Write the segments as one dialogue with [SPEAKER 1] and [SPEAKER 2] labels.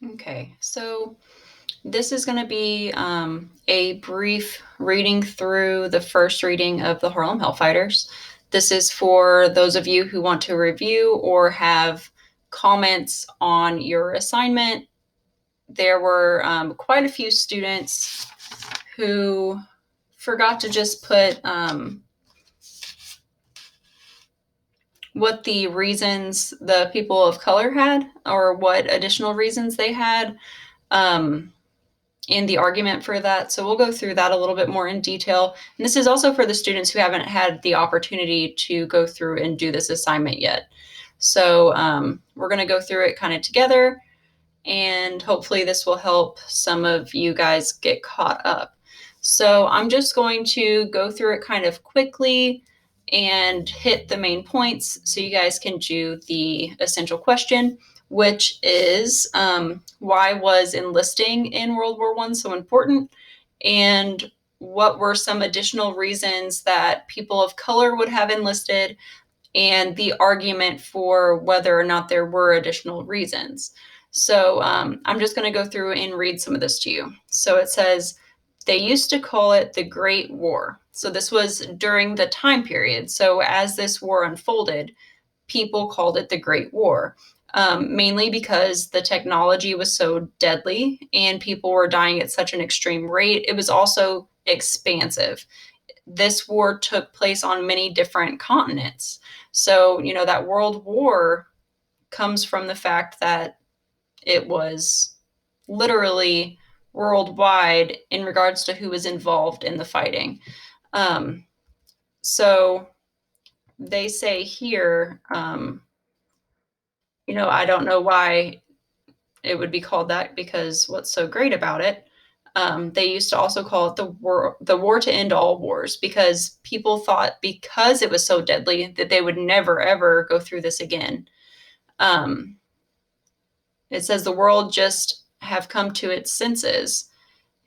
[SPEAKER 1] Okay, so this is going to be a brief reading through the first reading of the Harlem Hellfighters. This is for those of you who want to review or have comments on your assignment. There were quite a few students who forgot to just put what the reasons the people of color had or what additional reasons they had. Um, in the argument for that. So we'll go through that a little bit more in detail. And this is also for the students who haven't had the opportunity to go through and do this assignment yet. So we're going to go through it kind of together, and hopefully this will help some of you guys get caught up. So I'm just going to go through it kind of quickly and hit the main points so you guys can do the essential question, which is why was enlisting in World War I so important, and what were some additional reasons that people of color would have enlisted, and the argument for whether or not there were additional reasons. So I'm just going to go through and read some of this to you. So it says, they used to call it the Great War. So this was during the time period. So as this war unfolded, people called it the Great War, mainly because the technology was so deadly and people were dying at such an extreme rate. It was also expansive. This war took place on many different continents. So, that World War comes from the fact that it was literally worldwide in regards to who was involved in the fighting. So they say here, I don't know why it would be called that, because what's so great about it, they used to also call it the war to end all wars, because people thought because it was so deadly that they would never ever go through this again. Um, it says the world just have come to its senses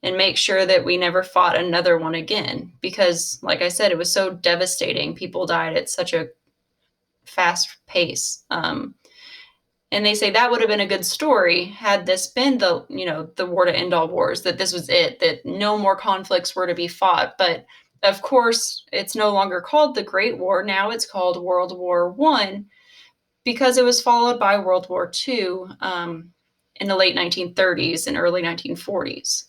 [SPEAKER 1] and make sure that we never fought another one again, because like I said, it was so devastating. People died at such a fast pace. And they say that would have been a good story had this been the war to end all wars, that this was it, that no more conflicts were to be fought. But of course, it's no longer called the Great War. Now it's called World War I, because it was followed by World War II in the late 1930s and early 1940s.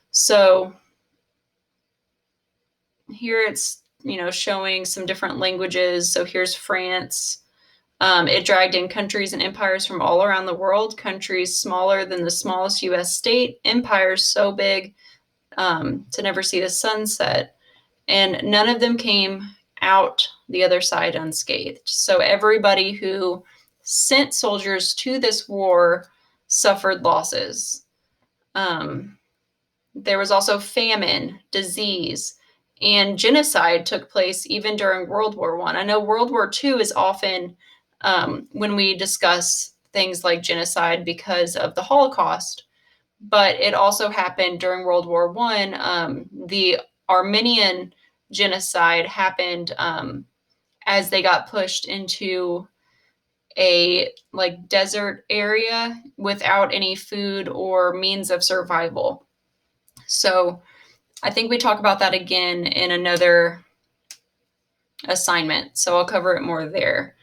[SPEAKER 1] So here it's, showing some different languages. So here's France. It dragged in countries and empires from all around the world, countries smaller than the smallest US state, empires so big to never see the sunset. And none of them came out the other side unscathed. So everybody who sent soldiers to this war suffered losses. There was also famine, disease, and genocide took place even during World War I. I know World War II is often when we discuss things like genocide because of the Holocaust, but it also happened during World War I. The Armenian genocide happened as they got pushed into a desert area without any food or means of survival. So I think we talk about that again in another assignment, so I'll cover it more there.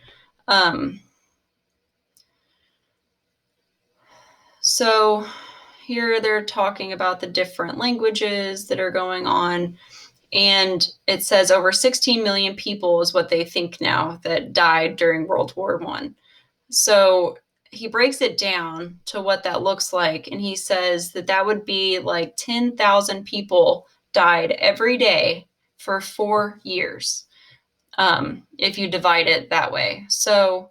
[SPEAKER 1] So here they're talking about the different languages that are going on, and it says over 16 million people is what they think now that died during World War I. So he breaks it down to what that looks like, and he says that would be like 10,000 people died every day for 4 years, if you divide it that way. So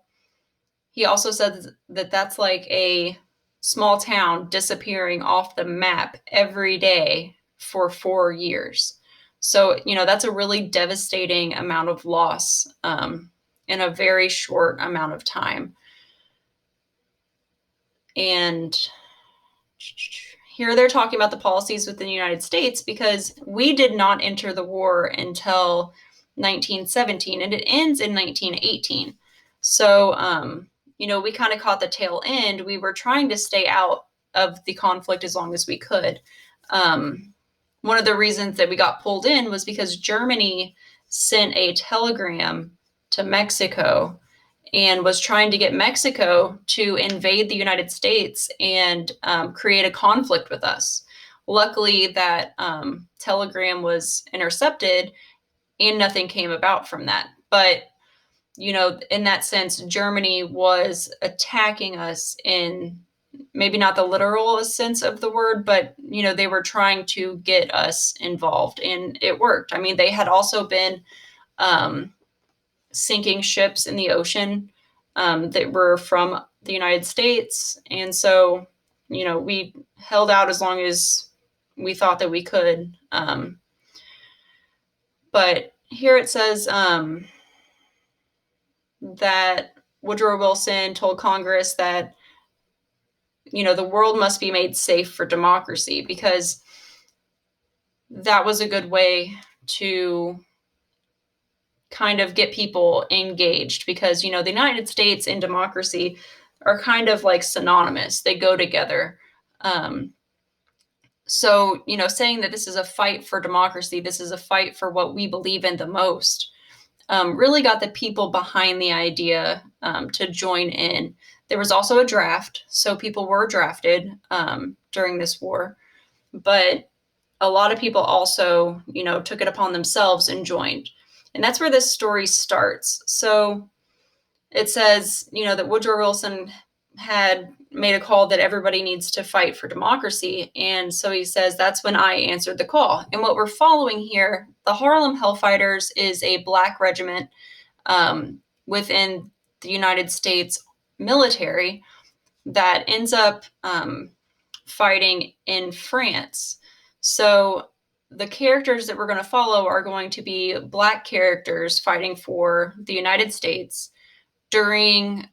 [SPEAKER 1] he also said that that's like a small town disappearing off the map every day for 4 years. So, that's a really devastating amount of loss in a very short amount of time. And here they're talking about the policies within the United States, because we did not enter the war until 1917 and it ends in 1918. So, we kind of caught the tail end. We were trying to stay out of the conflict as long as we could. One of the reasons that we got pulled in was because Germany sent a telegram to Mexico and was trying to get Mexico to invade the United States and create a conflict with us. Luckily, that telegram was intercepted and nothing came about from that. But, in that sense, Germany was attacking us in maybe not the literal sense of the word, but, they were trying to get us involved, and it worked. I mean, they had also been sinking ships in the ocean that were from the United States. And so, we held out as long as we thought that we could. But here it says that Woodrow Wilson told Congress that, the world must be made safe for democracy, because that was a good way to kind of get people engaged, because, the United States and democracy are kind of like synonymous. They go together. So, saying that this is a fight for democracy, this is a fight for what we believe in the most, really got the people behind the idea to join in. There was also a draft, so people were drafted during this war, but a lot of people also, took it upon themselves and joined. And that's where this story starts. So it says, that Woodrow Wilson had made a call that everybody needs to fight for democracy. And so he says, that's when I answered the call. And what we're following here, the Harlem Hellfighters is a Black regiment within the United States military that ends up fighting in France. So the characters that we're going to follow are going to be Black characters fighting for the United States during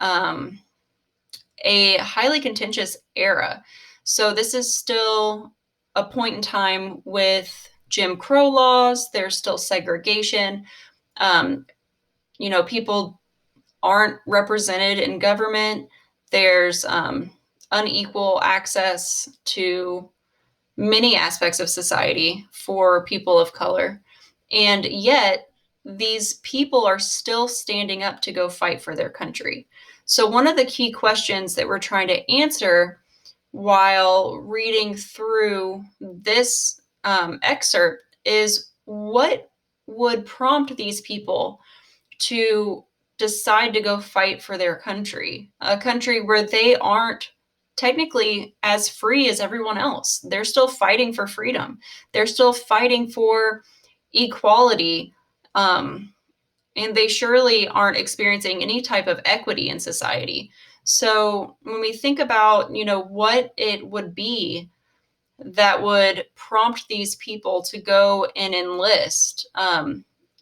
[SPEAKER 1] a highly contentious era. So this is still a point in time with Jim Crow laws. There's still segregation. People aren't represented in government. There's unequal access to many aspects of society for people of color. And yet, these people are still standing up to go fight for their country. So, one of the key questions that we're trying to answer while reading through this excerpt is, what would prompt these people to decide to go fight for their country, a country where they aren't technically as free as everyone else? They're still fighting for freedom. They're still fighting for equality. And they surely aren't experiencing any type of equity in society. So when we think about, what it would be that would prompt these people to go and enlist,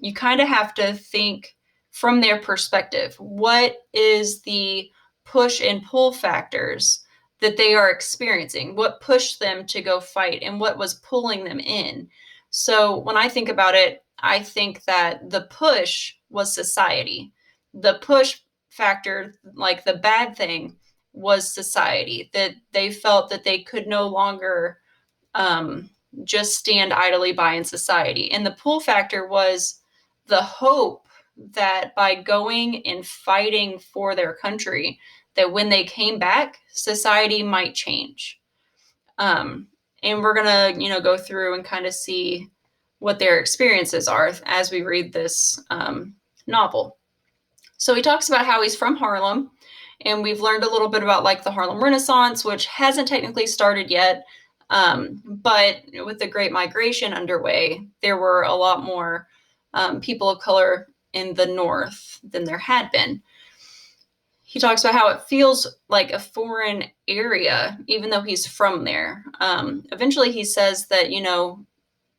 [SPEAKER 1] you kind of have to think from their perspective. What is the push and pull factors that they are experiencing? What pushed them to go fight, and what was pulling them in? So when I think about it, I think that the push was society. The push factor, like the bad thing, was society, that they felt that they could no longer just stand idly by in society. And the pull factor was the hope that by going and fighting for their country, that when they came back, society might change. And we're going to, go through and kind of see what their experiences are as we read this novel. So he talks about how he's from Harlem, and we've learned a little bit about like the Harlem Renaissance, which hasn't technically started yet. But with the Great Migration underway, there were a lot more people of color in the North than there had been. He talks about how it feels like a foreign area, even though he's from there. Eventually, he says that,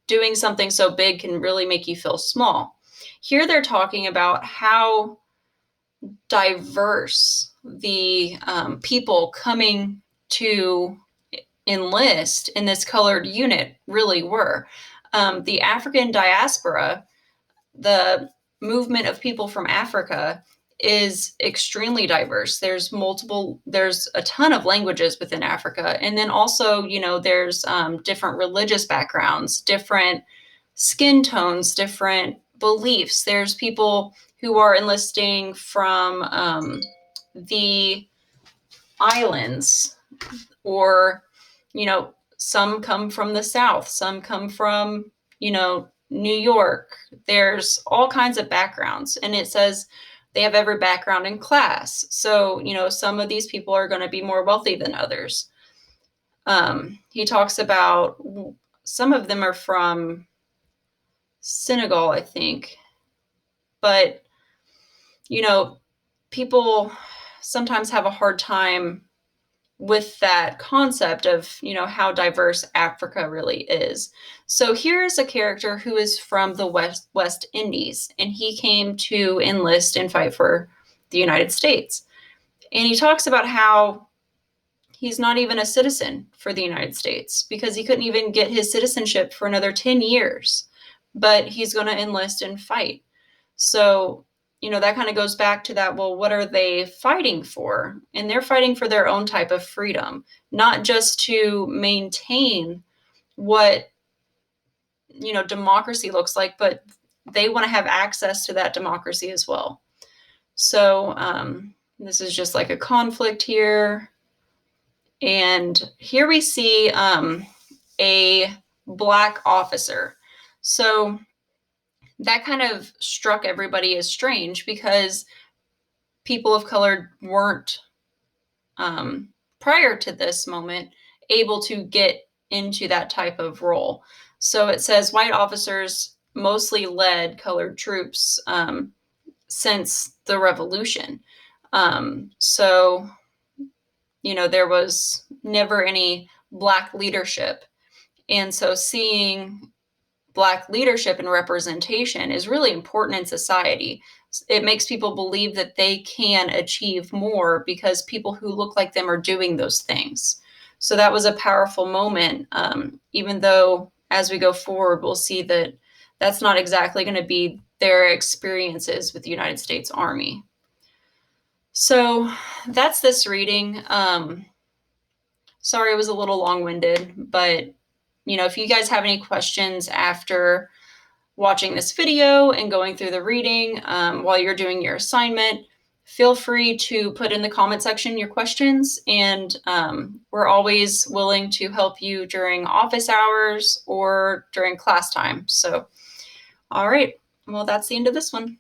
[SPEAKER 1] doing something so big can really make you feel small. Here they're talking about how diverse the people coming to enlist in this colored unit really were. The African diaspora, the movement of people from Africa, is extremely diverse. There's a ton of languages within Africa. And then also, there's different religious backgrounds, different skin tones, different beliefs. There's people who are enlisting from the islands, or, some come from the South, some come from, New York. There's all kinds of backgrounds. And it says they have every background in class. So, some of these people are going to be more wealthy than others. He talks about some of them are from Senegal, I think. But, people sometimes have a hard time with that concept of, how diverse Africa really is. So here's a character who is from the West Indies, and he came to enlist and fight for the United States. And he talks about how he's not even a citizen for the United States because he couldn't even get his citizenship for another 10 years, but he's going to enlist and fight. So, that kind of goes back to that. Well, what are they fighting for? And they're fighting for their own type of freedom, not just to maintain what, democracy looks like, but they want to have access to that democracy as well. So, this is just like a conflict here. And here we see a Black officer. So that kind of struck everybody as strange because people of color weren't, prior to this moment, able to get into that type of role. So it says white officers mostly led colored troops since the revolution. So, there was never any Black leadership. And so seeing Black leadership and representation is really important in society. It makes people believe that they can achieve more because people who look like them are doing those things. So that was a powerful moment, even though as we go forward, we'll see that that's not exactly going to be their experiences with the United States Army. So that's this reading. Sorry, it was a little long-winded, but if you guys have any questions after watching this video and going through the reading while you're doing your assignment, feel free to put in the comment section your questions, and we're always willing to help you during office hours or during class time. So, all right, well, that's the end of this one.